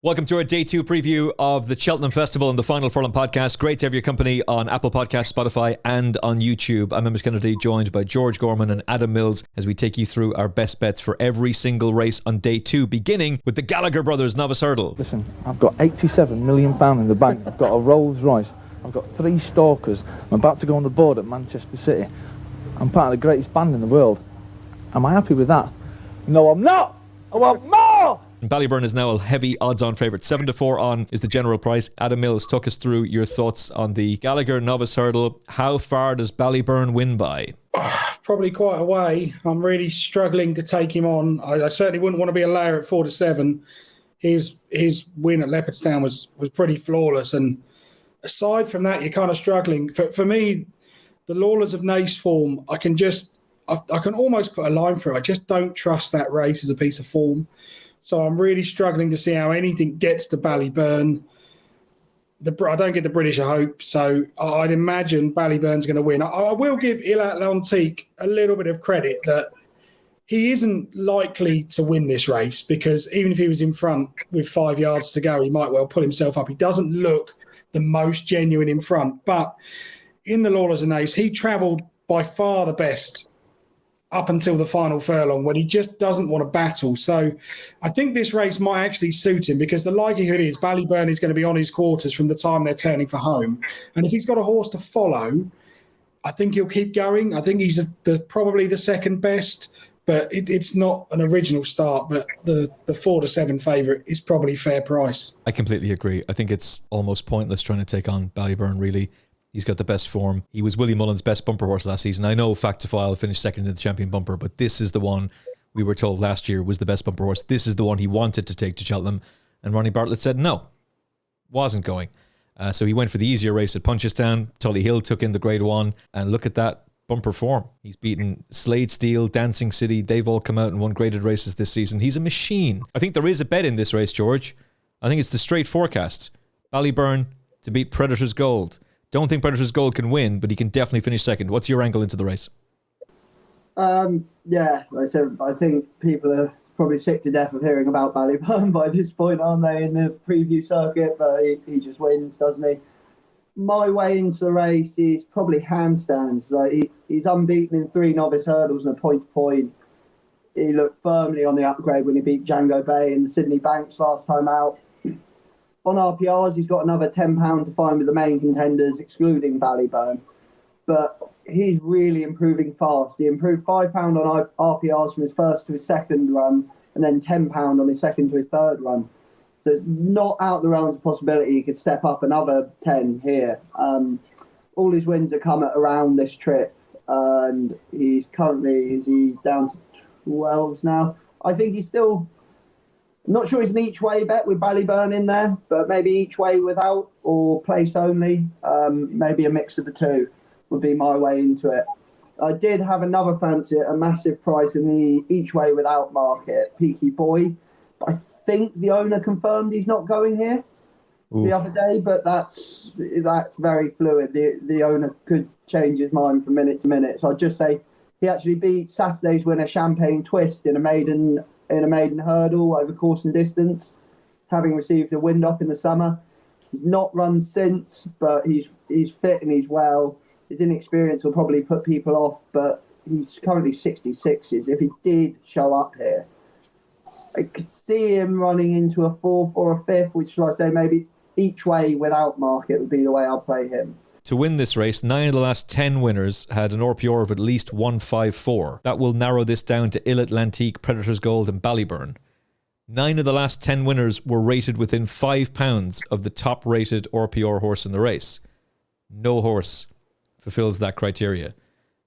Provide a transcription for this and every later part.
Welcome to our day 2 preview of the Cheltenham Festival and the Final Furlong podcast. Great to have your company on Apple Podcasts, Spotify and on YouTube. I'm Emmet Kennedy, joined by George Gorman and Adam Mills as we take you through our best bets for every single race on day 2, beginning with the Gallagher brothers novice hurdle. Listen, I've got £87 million in the bank. I've got a Rolls Royce. I've got 3 stalkers. I'm about to go on the board at Manchester City. I'm part of the greatest band in the world. Am I happy with that? No, I'm not! I want more! Ballyburn is now a heavy odds-on favourite. 7-4 on is the general price. Adam Mills, took us through your thoughts on the Gallagher novice hurdle. How far does Ballyburn win by? Probably quite a way. I'm really struggling to take him on. I certainly wouldn't want to be a layer at 4-7. His win at Leopardstown was pretty flawless. And aside from that, you're kind of struggling. For me, the Lawlers of Nace form, I can almost put a line through. I just don't trust that race as a piece of form. So I'm really struggling to see how anything gets to Ballyburn. I don't give the British a hope, so I'd imagine Ballyburn's going to win. I will give Il Atlantique a little bit of credit that he isn't likely to win this race, because even if he was in front with 5 yards to go, he might well pull himself up. He doesn't look the most genuine in front, but in the Lawlers and Ace, he travelled by far the best up until the final furlong, when he just doesn't want to battle. So I think this race might actually suit him, because the likelihood is Ballyburn is going to be on his quarters from the time they're turning for home. And if he's got a horse to follow, I think he'll keep going. I think he's probably the second best, but it's not an original start. But the 4-7 favourite is probably fair price. I completely agree. I think it's almost pointless trying to take on Ballyburn, really. He's got the best form. He was Willie Mullins' best bumper horse last season. I know Fact to File finished second in the champion bumper, but this is the one we were told last year was the best bumper horse. This is the one he wanted to take to Cheltenham. And Ronnie Bartlett said no, wasn't going. So he went for the easier race at Punchestown. Tully Hill took in the grade 1. And look at that bumper form. He's beaten Slade Steel, Dancing City. They've all come out and won graded races this season. He's a machine. I think there is a bet in this race, George. I think it's the straight forecast. Ballyburn to beat Predator's Gold. Don't think Predator's Gold can win, but he can definitely finish second. What's your angle into the race? Yeah, like I said, I think people are probably sick to death of hearing about Ballyburn by this point, aren't they, in the preview circuit? But he just wins, doesn't he? My way into the race is probably handstands. Like he's unbeaten in 3 novice hurdles and a point-to-point. He looked firmly on the upgrade when he beat Django Bay in the Sydney Banks last time out. On RPRs, he's got another £10 to find with the main contenders, excluding Ballyburn. But he's really improving fast. He improved £5 on RPRs from his first to his second run, and then £10 on his second to his third run. So it's not out the realms of possibility he could step up another 10 here. All his wins have come at around this trip, and he's currently, is he down to 12s now? I think he's still... Not sure it's an each way bet with Ballyburn in there, but maybe each way without or place only. Maybe a mix of the two would be my way into it. I did have another fancy at a massive price in the each way without market, Peaky Boy. I think the owner confirmed he's not going here the other day, but that's very fluid. The owner could change his mind from minute to minute. So I'd just say he actually beat Saturday's winner Champagne Twist in a maiden hurdle over course and distance, having received a wind-up in the summer. He's not run since, but he's fit and he's well. His inexperience will probably put people off, but he's currently 66s. If he did show up here, I could see him running into a 4th or a 5th, which, like I say, maybe each way without market would be the way I'll play him. To win this race, 9 of the last 10 winners had an RPR of at least 154. That will narrow this down to Il Atlantique, Predator's Gold and Ballyburn. 9 of the last 10 winners were rated within £5 of the top-rated RPR horse in the race. No horse fulfills that criteria.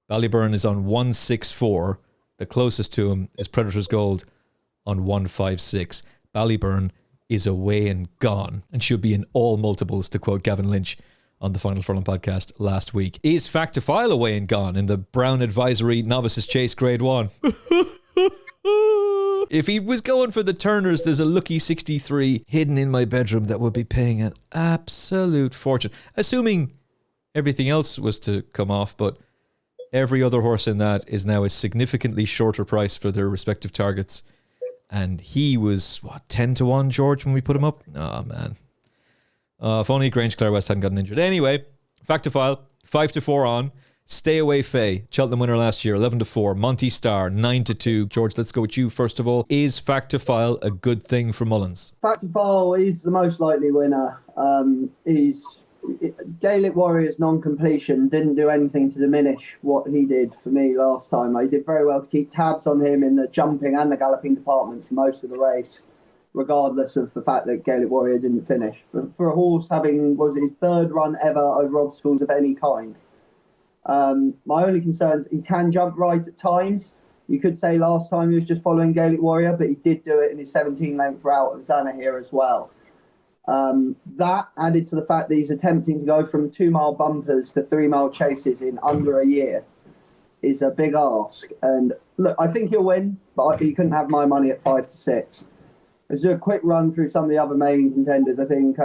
Ballyburn is on 164. The closest to him is Predator's Gold on 156. Ballyburn is away and gone and should be in all multiples, to quote Gavin Lynch on the Final Furlong podcast last week. Is Fact to File away and gone in the Brown Advisory Novices Chase Grade 1? If he was going for the Turners, there's a lucky 63 hidden in my bedroom that would be paying an absolute fortune. Assuming everything else was to come off, but every other horse in that is now a significantly shorter price for their respective targets. And he was, 10-1, George, when we put him up? Oh, man. If only Grange Clare West hadn't gotten injured. Anyway, fact to file, 5-4 on. Stay Away Faye, Cheltenham winner last year, 11-4. Monty Starr, 9-2. George, let's go with you first of all. Is fact to file a good thing for Mullins? Fact to file is the most likely winner. Gaelic Warrior's non-completion didn't do anything to diminish what he did for me last time. I did very well to keep tabs on him in the jumping and the galloping departments for most of the race, regardless of the fact that Gaelic Warrior didn't finish. But for a horse having, his third run ever over obstacles of any kind, my only concern is he can jump right at times. You could say last time he was just following Gaelic Warrior, but he did do it in his 17-length route of Zana here as well. That added to the fact that he's attempting to go from 2-mile bumpers to 3-mile chases in under a year is a big ask. And look, I think he'll win, but he couldn't have my money at 5-6. Let's do a quick run through some of the other main contenders. I think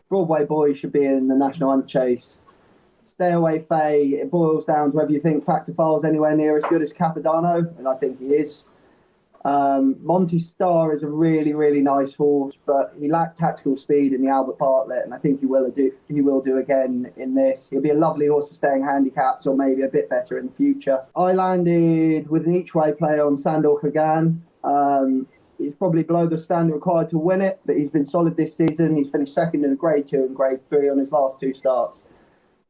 Broadway Boy should be in the National Hunt Chase. Stay Away Faye, it boils down to whether you think Factor File is anywhere near as good as Capodanno, and I think he is. Monty Starr is a really, really nice horse, but he lacked tactical speed in the Albert Bartlett, and I think he will do again in this. He'll be a lovely horse for staying handicaps, or maybe a bit better in the future. I landed with an each-way play on Sandor Kagan. He's probably below the standard required to win it, but he's been solid this season. He's finished second in a Grade 2 and Grade 3 on his last 2 starts.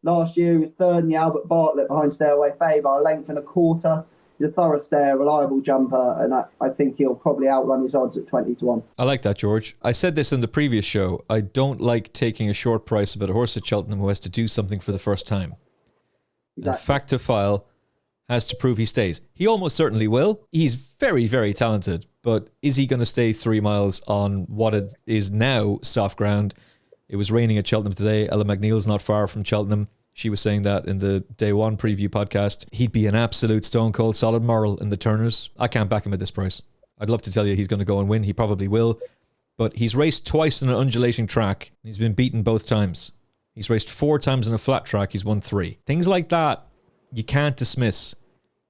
Last year, he was third in the Albert Bartlett behind Stay Away Faye by a length and a quarter. He's a thorough stayer, reliable jumper, and I think he'll probably outrun his odds at 20-1. I like that, George. I said this in the previous show. I don't like taking a short price about a horse at Cheltenham who has to do something for the first time. Exactly. The fact to file has to prove he stays. He almost certainly will. He's very, very talented, but is he going to stay 3 miles on what it is now soft ground? It was raining at Cheltenham today. Ella McNeil's not far from Cheltenham. She was saying that in the Day One preview podcast. He'd be an absolute stone cold solid moral in the Turners. I can't back him at this price. I'd love to tell you he's going to go and win. He probably will. But he's raced twice in an undulating track. He's been beaten both times. He's raced 4 times in a flat track. He's won 3. Things like that, you can't dismiss.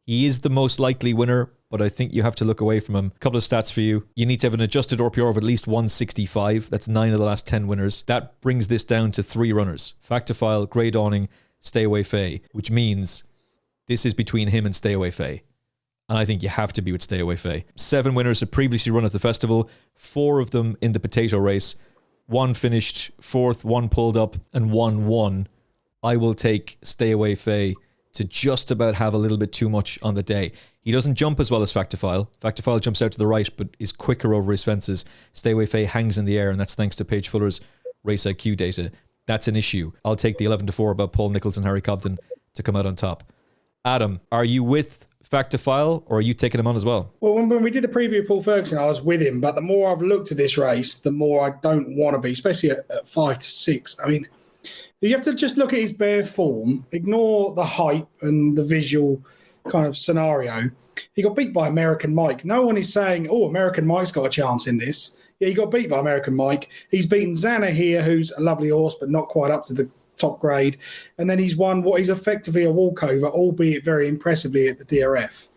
He is the most likely winner, but I think you have to look away from him. A couple of stats for you. You need to have an adjusted RPR of at least 165. That's 9 of the last 10 winners. That brings this down to 3 runners. Fact to File, Grey Dawning, Stay Away Faye, which means this is between him and Stay Away Faye. And I think you have to be with Stay Away Faye. 7 winners have previously run at the festival, 4 of them in the potato race. 1 finished 4th, 1 pulled up, and 1 won. I will take Stay Away Faye to just about have a little bit too much on the day. He doesn't jump as well as Fact to File. Fact to File jumps out to the right, but is quicker over his fences. Stay Away Faye hangs in the air, and that's thanks to Paige Fuller's race IQ data. That's an issue. I'll take the 11-4 about Paul Nichols and Harry Cobden to come out on top. Adam, are you with Fact to File, or are you taking him on as well? Well, when we did the preview of Paul Ferguson, I was with him, but the more I've looked at this race, the more I don't want to be, especially at 5-6. I mean, you have to just look at his bare form, ignore the hype and the visual kind of scenario. He got beat by American Mike. No one is saying, oh, American Mike's got a chance in this. Yeah, he got beat by American Mike. He's beaten Zana here, who's a lovely horse, but not quite up to the top grade. And then he's won what is effectively a walkover, albeit very impressively at the DRF.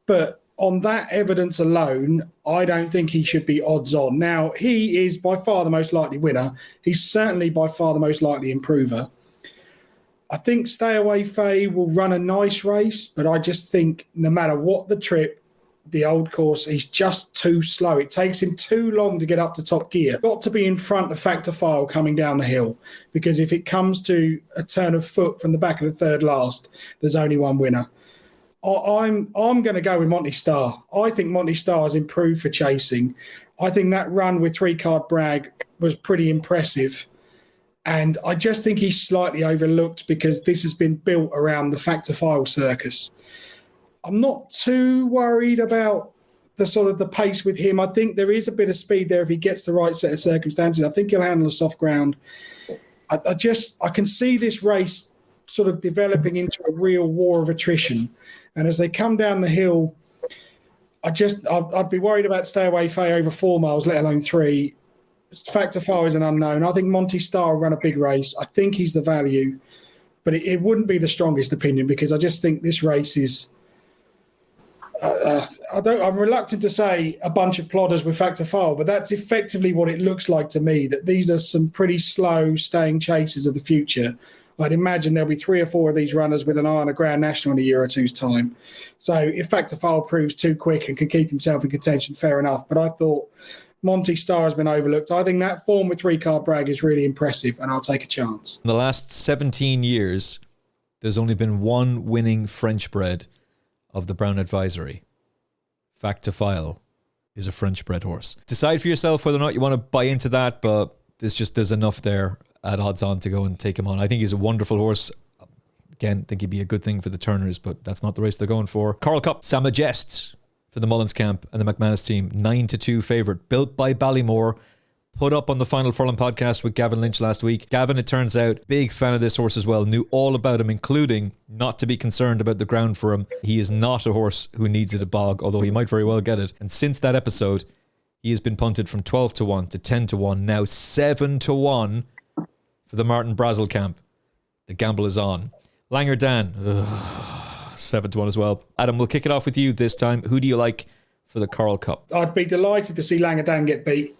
But on that evidence alone, I don't think he should be odds on. Now, he is by far the most likely winner. He's certainly by far the most likely improver. I think Stay Away Faye will run a nice race, but I just think no matter what the trip, the old course, he's just too slow. It takes him too long to get up to top gear. Got to be in front of Fact to File coming down the hill, because if it comes to a turn of foot from the back of the third last, there's only one winner. I'm going to go with Monty Starr. I think Monty Starr has improved for chasing. I think that run with 3-card Bragg was pretty impressive. And I just think he's slightly overlooked because this has been built around the Fact to File circus. I'm not too worried about the sort of the pace with him. I think there is a bit of speed there if he gets the right set of circumstances. I think he'll handle the soft ground. I can see this race sort of developing into a real war of attrition. And as they come down the hill, I'd be worried about Stay Away Faye over 4 miles, let alone 3. Fact to File is an unknown. I think Monty Starr will run a big race. I think he's the value, but it wouldn't be the strongest opinion because I just think this race is I'm reluctant to say a bunch of plodders with Factor File, but that's effectively what it looks like to me, that these are some pretty slow staying chasers of the future. I'd imagine there'll be 3 or 4 of these runners with an eye on a Grand National in a year or two's time. So if Factor File proves too quick and can keep himself in contention, fair enough. But I thought Monty Starr has been overlooked. I think that form with 3-card Bragg is really impressive, and I'll take a chance. In the last 17 years, there's only been one winning French bred of the Brown Advisory. Fact to File is a French bred horse. Decide for yourself whether or not you want to buy into that, but there's enough there at odds on to go and take him on. I think he's a wonderful horse. Again, I think he'd be a good thing for the Turners, but that's not the race they're going for. Coral Cup, Sama Jest for the Mullins camp and the McManus team. 9-2 favourite. Built by Ballymore. Put up on the Final Furlong podcast with Gavin Lynch last week. Gavin, it turns out, big fan of this horse as well. Knew all about him, including not to be concerned about the ground for him. He is not a horse who needs it a bog, although he might very well get it. And since that episode, he has been punted from 12-1 to 10-1, now 7-1 for the Martin Brazel camp. The gamble is on. Langer Dan, 7-1 as well. Adam, we'll kick it off with you this time. Who do you like for the Coral Cup? I'd be delighted to see Langer Dan get beat.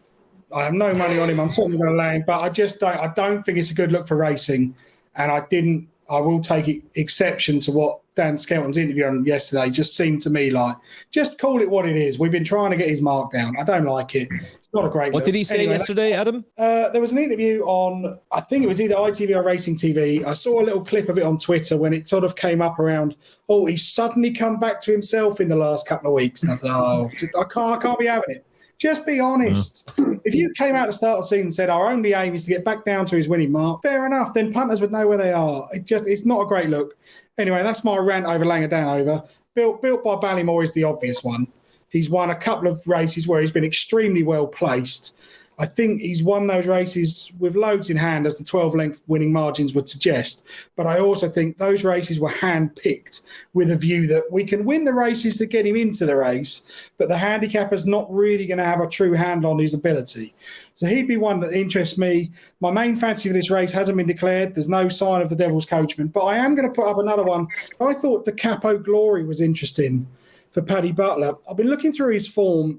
I have no money on him. I'm certainly going to lay him, but I don't think it's a good look for racing. And I will take exception to what Dan Skelton's interview on yesterday just seemed to me like, just call it what it is. We've been trying to get his mark down. I don't like it. It's not a great What look. did he say yesterday, Adam? There was an interview on, I think it was either ITV or Racing TV. I saw a little clip of it on Twitter when it sort of came up around, he's suddenly come back to himself in the last couple of weeks. And I thought, I can't be having it. Just be honest. If you came out at the start of the season and said our only aim is to get back down to his winning mark, fair enough. Then punters would know where they are. It's not a great look. Anyway, that's my rant over Langer Dan over. Built by Ballymore is the obvious one. He's won a couple of races where he's been extremely well placed. I think he's won those races with loads in hand, as the 12-length winning margins would suggest. But I also think those races were hand-picked with a view that we can win the races to get him into the race, but the handicapper's not really going to have a true handle on his ability. So he'd be one that interests me. My main fancy for this race hasn't been declared. There's no sign of the Devil's Coachman, but I am going to put up another one. I thought the Capo Glory was interesting for Paddy Butler. I've been looking through his form.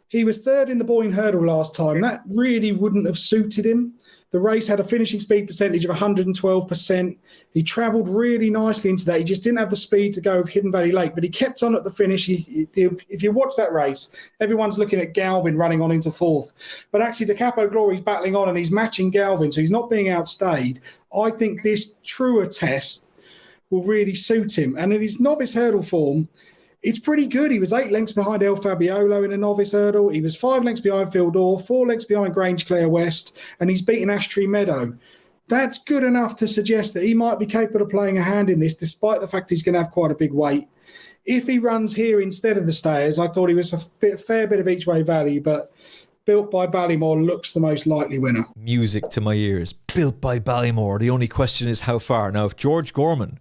He was third in the Boyne Hurdle last time. That really wouldn't have suited him. The race had a finishing speed percentage of 112%. He travelled really nicely into that. He just didn't have the speed to go with Hidden Valley Lake, but he kept on at the finish. If you watch that race, everyone's looking at Galvin running on into fourth. But actually, the Capo Glory's battling on and he's matching Galvin, so he's not being outstayed. I think this truer test will really suit him. And in his novice hurdle form, it's pretty good. He was 8 lengths behind El Fabiolo in a novice hurdle. He was 5 lengths behind Phil Dorr, 4 lengths behind Grange Clare West, and he's beaten Ash Tree Meadow. That's good enough to suggest that he might be capable of playing a hand in this, despite the fact he's going to have quite a big weight. If he runs here instead of the stayers, I thought he was a fair bit of each way value, but Built by Ballymore looks the most likely winner. Music to my ears. Built by Ballymore. The only question is how far. Now, if George Gorman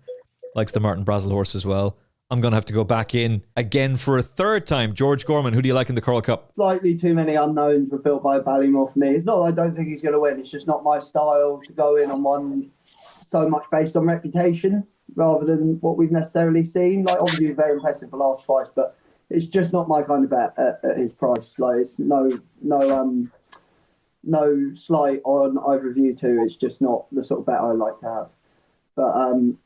likes the Martin Brazel horse as well, I'm going to have to go back in again for a third time. George Gorman, who do you like in the Coral Cup? Slightly too many unknowns were Built by Ballymore for me. It's not that I don't think he's going to win. It's just not my style to go in on one so much based on reputation rather than what we've necessarily seen. Like, obviously, he was very impressive for last twice, but it's just not my kind of bet at his price. Like, it's no slight on either of you two. It's just not the sort of bet I like to have. But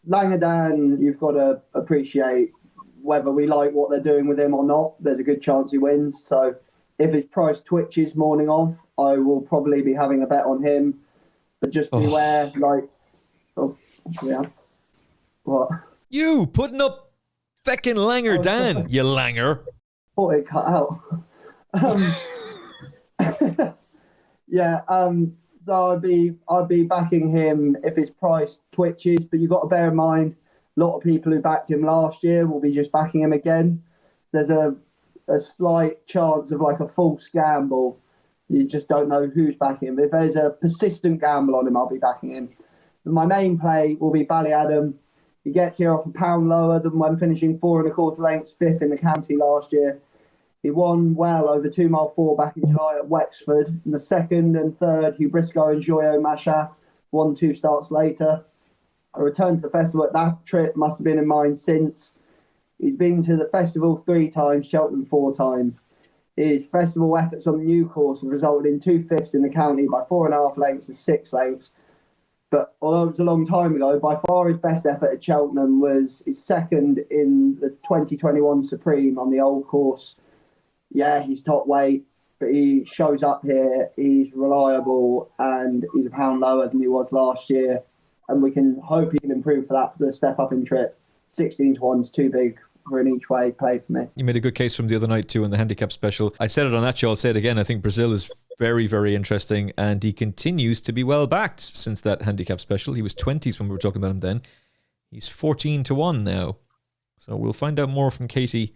Langer Dan, you've got to appreciate whether we like what they're doing with him or not. There's a good chance he wins. So if his price twitches morning off, I will probably be having a bet on him. But just beware, What? You putting up feckin' Langer Dan, you Langer. Thought it cut out. So I'd be backing him if his price twitches, but you've got to bear in mind a lot of people who backed him last year will be just backing him again. There's a slight chance of like a false gamble. You just don't know who's backing him. If there's a persistent gamble on him, I'll be backing him. But my main play will be Bally Adam. He gets here off a pound lower than when finishing 4 1/4 lengths, 5th in the county last year. He won well over 2 mile 4 back in July at Wexford. In the second and third, Hugh Briscoe and Joyo Masha won 2 starts later. A return to the festival at that trip must have been in mind since. He's been to the festival 3 times, Cheltenham 4 times. His festival efforts on the new course have resulted in 2/5 in the county by 4.5 lengths to 6 lengths. But although it was a long time ago, by far his best effort at Cheltenham was his second in the 2021 Supreme on the old course. Yeah, he's top weight, but he shows up here, he's reliable, and he's a pound lower than he was last year. And we can hope he can improve for that for the step up in trip. 16 to 1's too big for an each way play for me. You made a good case from the other night too in the handicap special. I said it on that show, I'll say it again. I think Brazil is very, very interesting, and he continues to be well backed since that handicap special. He was 20s when we were talking about him then. He's 14 to 1 now. So we'll find out more from Katie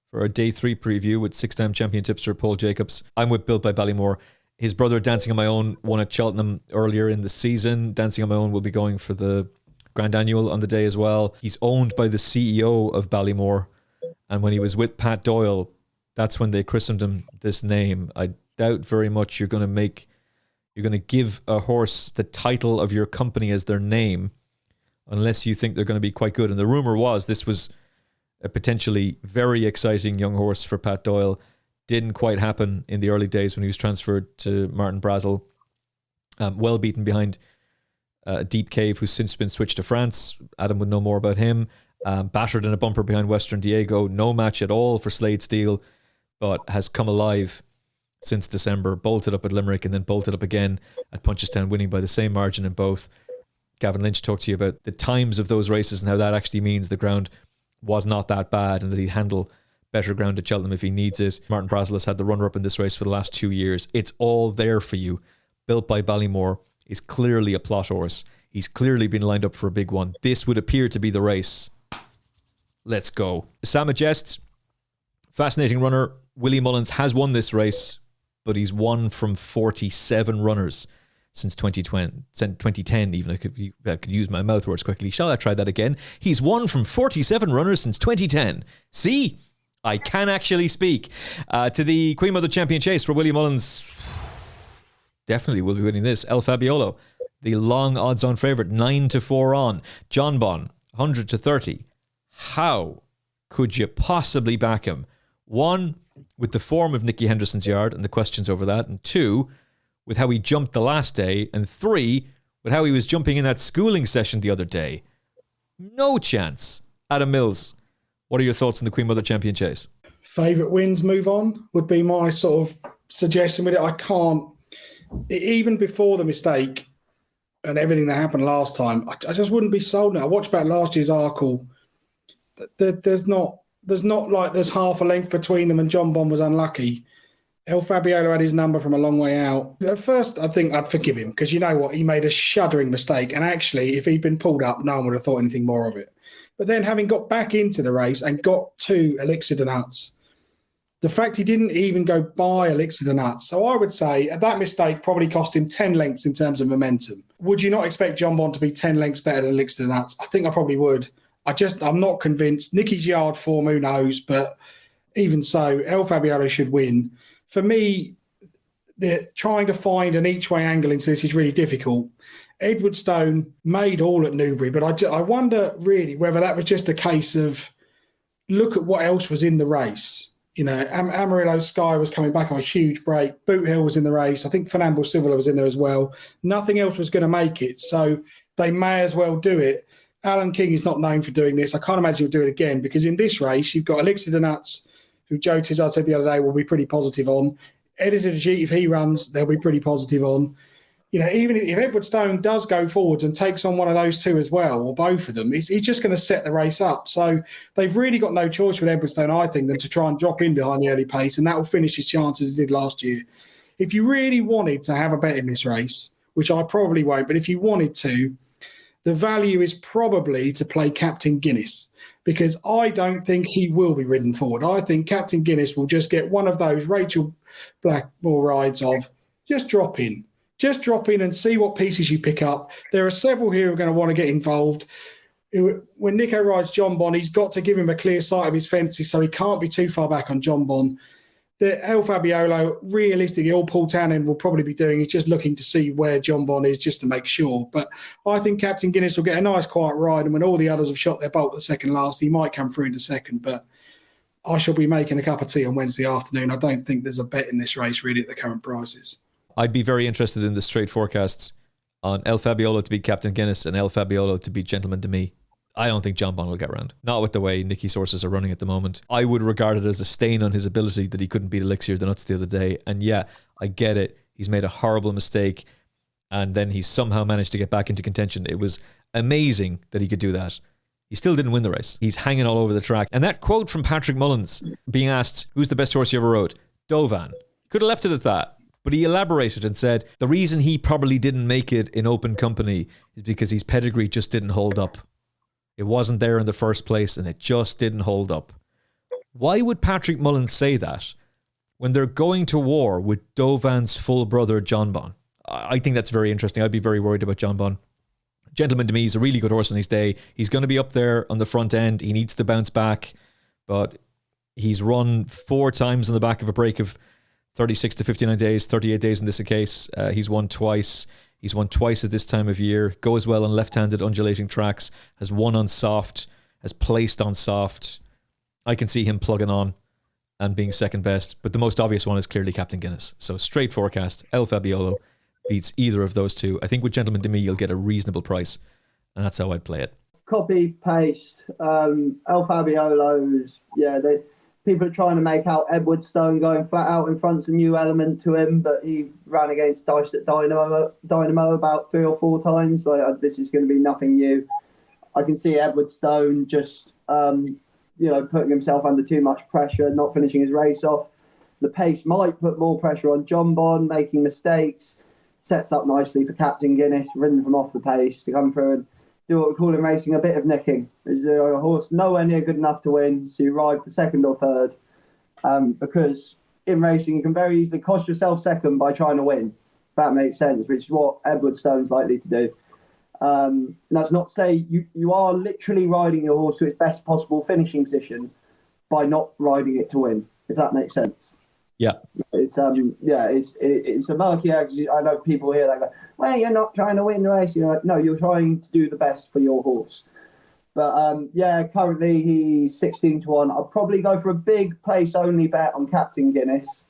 for our day 3 preview with 6-time champion tipster Paul Jacobs. I'm with Built by Ballymore. His brother, Dancing on My Own, won at Cheltenham earlier in the season. Dancing on My Own will be going for the Grand Annual on the day as well. He's owned by the CEO of Ballymore. And when he was with Pat Doyle, that's when they christened him this name. I doubt very much you're going to give a horse the title of your company as their name unless you think they're going to be quite good. And the rumor was this was a potentially very exciting young horse for Pat Doyle. Didn't quite happen in the early days when he was transferred to Martin Brazel. Well beaten behind Deep Cave, who's since been switched to France. Adam would know more about him. Battered in a bumper behind Western Diego. No match at all for Slade Steele, but has come alive since December. Bolted up at Limerick and then bolted up again at Punchestown, winning by the same margin in both. Gavin Lynch talked to you about the times of those races and how that actually means the ground was not that bad and that he'd handle better ground at Cheltenham if he needs it. Martin Brazel has had the runner-up in this race for the last 2 years. It's all there for you. Built by Ballymore is clearly a plot horse. He's clearly been lined up for a big one. This would appear to be the race. Let's go. Sam Majest, fascinating runner. Willie Mullins has won this race, but he's won from 47 runners since 2010 even. I could use my mouth words quickly. Shall I try that again? He's won from 47 runners since 2010. See? I can actually speak. To the Queen Mother Champion Chase for Willie Mullins. Definitely will be winning this. El Fabiolo, the long odds-on favourite, 9 to 4 on. John Bon, 100 to 30. How could you possibly back him? 1, with the form of Nicky Henderson's yard and the questions over that. And 2, with how he jumped the last day. And 3, with how he was jumping in that schooling session the other day. No chance. Adam Mills, what are your thoughts on the Queen Mother Champion Chase? Favourite wins, move on, would be my sort of suggestion with it. I can't, even before the mistake and everything that happened last time, I just wouldn't be sold now. I watched back last year's Arkle. There's not like there's half a length between them, and John Bon was unlucky. El Fabiolo had his number from a long way out. At first, I think I'd forgive him because you know what? He made a shuddering mistake. And actually, if he'd been pulled up, no one would have thought anything more of it. But then having got back into the race and got to Elixir de Nuts, the fact he didn't even go by Elixir de Nuts. So I would say that mistake probably cost him 10 lengths in terms of momentum. Would you not expect John Bon to be 10 lengths better than Elixir de Nuts? I think I probably would. I'm not convinced. Nicky's yard form, who knows? But even so, El Fabiolo should win. For me, trying to find an each-way angle into this is really difficult. Edwardstone made all at Newbury, but I wonder really whether that was just a case of look at what else was in the race. You know, Amarillo Sky was coming back on a huge break. Boot Hill was in the race. I think Fernando Silva was in there as well. Nothing else was going to make it, so they may as well do it. Alan King is not known for doing this. I can't imagine he'll do it again because in this race, you've got Elixir de Nuts, who Joe Tizard said the other day will be pretty positive on. Editor G, if he runs, they'll be pretty positive on. You know, even if Edwardstone does go forwards and takes on one of those two as well, or both of them, he's just going to set the race up. So they've really got no choice with Edwardstone, I think, than to try and drop in behind the early pace, and that will finish his chances as it did last year. If you really wanted to have a bet in this race, which I probably won't, but if you wanted to, the value is probably to play Captain Guinness, because I don't think he will be ridden forward. I think Captain Guinness will just get one of those Rachel Blackmore rides of just drop in. Just drop in and see what pieces you pick up. There are several here who are going to want to get involved. When Nico rides John Bon, he's got to give him a clear sight of his fences, so he can't be too far back on John Bon. that El Fabiolo, realistically, all Paul Townend will probably be doing is just looking to see where John Bond is just to make sure. But I think Captain Guinness will get a nice quiet ride, and when all the others have shot their bolt at the second last, he might come through into second. But I shall be making a cup of tea on Wednesday afternoon. I don't think there's a bet in this race really at the current prices. I'd be very interested in the straight forecasts on El Fabiolo to beat Captain Guinness and El Fabiolo to beat Gentleman to Me. I don't think John Bond will get round. Not with the way Nicky sources are running at the moment. I would regard it as a stain on his ability that he couldn't beat Elixir the Nuts the other day. And yeah, I get it. He's made a horrible mistake and then he somehow managed to get back into contention. It was amazing that he could do that. He still didn't win the race. He's hanging all over the track. And that quote from Patrick Mullins being asked, who's the best horse you ever rode? Dovan. Could have left it at that. But he elaborated and said the reason he probably didn't make it in open company is because his pedigree just didn't hold up. It wasn't there in the first place and it just didn't hold up. Why would Patrick Mullins say that when they're going to war with Dovan's full brother, John Bond? I think that's very interesting. I'd be very worried about John Bond. Gentleman to Me is a really good horse on his day. He's going to be up there on the front end. He needs to bounce back, but he's run 4 times on the back of a break of 36 to 59 days, 38 days in this case. He's won twice. He's won twice at this time of year. Goes well on left-handed undulating tracks. Has won on soft. Has placed on soft. I can see him plugging on and being second best. But the most obvious one is clearly Captain Guinness. So straight forecast. El Fabiolo beats either of those two. I think with Gentleman to Me, you'll get a reasonable price. And that's how I'd play it. Copy, paste. El Fabiolo's, people are trying to make out Edwardstone going flat out in front's a new element to him, but he ran against Dice at Dynamo about 3 or 4 times. This is going to be nothing new. I can see Edwardstone just, putting himself under too much pressure, not finishing his race off. The pace might put more pressure on John Bond, making mistakes. Sets up nicely for Captain Guinness, ridden from off the pace to come through and do what we call in racing a bit of nicking. A horse nowhere near good enough to win, so you ride for second or third. Because in racing, you can very easily cost yourself second by trying to win, if that makes sense, which is what Edwardstone's likely to do. That's not to say you are literally riding your horse to its best possible finishing position by not riding it to win, if that makes sense. Yeah. It's a murky exit. I know people here that go, well, you're not trying to win the race. You're like, no, you're trying to do the best for your horse. But currently he's 16-1. I'll probably go for a big place only bet on Captain Guinness,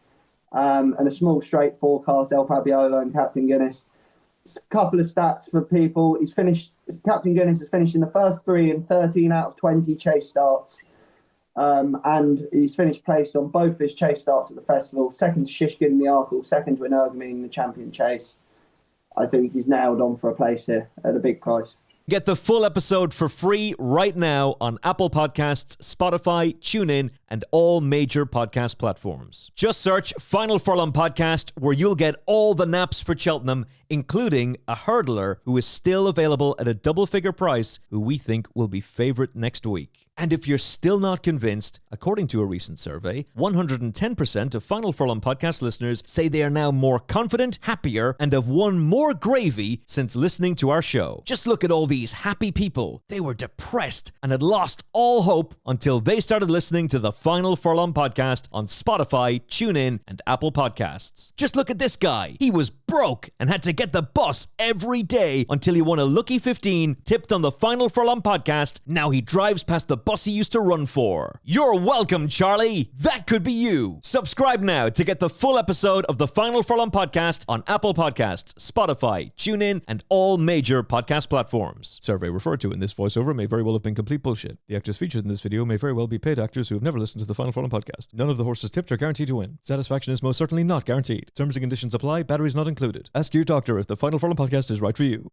and a small straight forecast El Fabiolo and Captain Guinness. Just a couple of stats for people. Captain Guinness has finished in the first 3 in 13 out of 20 chase starts. And he's finished placed on both his chase starts at the festival. Second to Shishkin in the Arkle, second to Energumene in the Champion Chase. I think he's nailed on for a place here at a big price. Get the full episode for free right now on Apple Podcasts, Spotify, TuneIn, and all major podcast platforms. Just search Final Furlong Podcast, where you'll get all the naps for Cheltenham, including a hurdler who is still available at a double-figure price, who we think will be favourite next week. And if you're still not convinced, according to a recent survey, 110% of Final Furlong Podcast listeners say they are now more confident, happier, and have won more gravy since listening to our show. Just look at all these happy people. They were depressed and had lost all hope until they started listening to the Final Furlong Podcast on Spotify, TuneIn, and Apple Podcasts. Just look at this guy. He was broke and had to get the bus every day until he won a lucky 15 tipped on the Final Furlong Podcast. Now he drives past the bus he used to run for. You're welcome, Charlie. That could be you. Subscribe now to get the full episode of the Final Furlong Podcast on Apple Podcasts, Spotify, TuneIn, and all major podcast platforms. Survey referred to in this voiceover may very well have been complete bullshit. The actors featured in this video may very well be paid actors who have never listened to the Final Furlong Podcast. None of the horses tipped are guaranteed to win. Satisfaction is most certainly not guaranteed. Terms and conditions apply. Batteries not included. Ask your doctor if the Final Furlong Podcast is right for you.